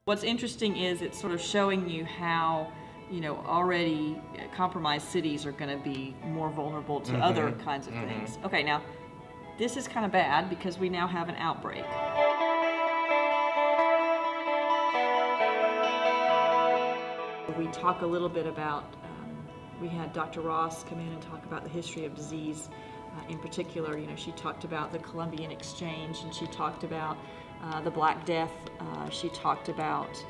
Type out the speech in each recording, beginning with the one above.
What's interesting is it's sort of showing you how, already compromised cities are going to be more vulnerable to other kinds of things. Okay, now this is kind of bad because we now have an outbreak. We talk a little bit about, we had Dr. Ross come in and talk about the history of disease. In particular, she talked about the Columbian Exchange, and she talked about the Black Death. She talked about,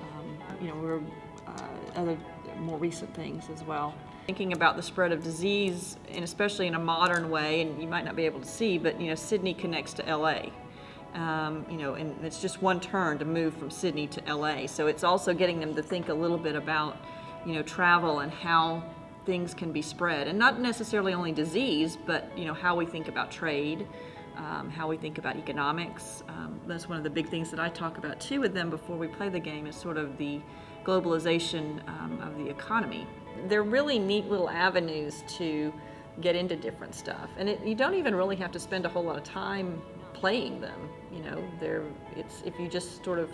other more recent things as well. Thinking about the spread of disease, and especially in a modern way, and you might not be able to see, but Sydney connects to LA. And it's just one turn to move from Sydney to LA. So it's also getting them to think a little bit about, travel and how things can be spread, and not necessarily only disease, but how we think about trade, how we think about economics. That's one of the big things that I talk about too with them before we play the game, is sort of the globalization of the economy. They're really neat little avenues to get into different stuff, and you don't even really have to spend a whole lot of time playing them. If you just sort of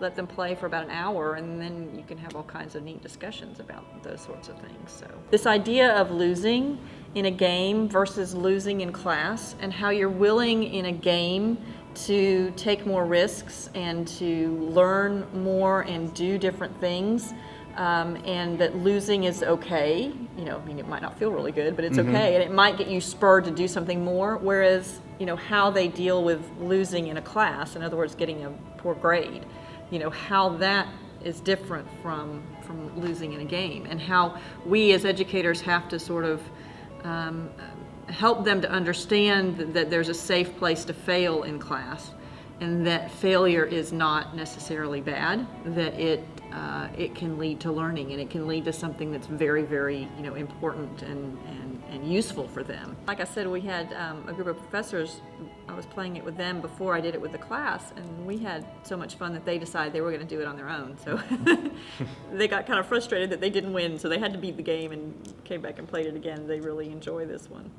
let them play for about an hour, and then you can have all kinds of neat discussions about those sorts of things. So this idea of losing in a game versus losing in class, and how you're willing in a game to take more risks and to learn more and do different things, and that losing is okay. It might not feel really good, but it's okay, and it might get you spurred to do something more. Whereas, how they deal with losing in a class, in other words, getting a poor grade, how that is different from losing in a game, and how we as educators have to sort of help them to understand that there's a safe place to fail in class, and that failure is not necessarily bad, that it can lead to learning, and it can lead to something that's very, very important and useful for them. Like I said, we had a group of professors. I was playing it with them before I did it with the class, and we had so much fun that they decided they were going to do it on their own. So they got kind of frustrated that they didn't win, so they had to beat the game and came back and played it again. They really enjoy this one.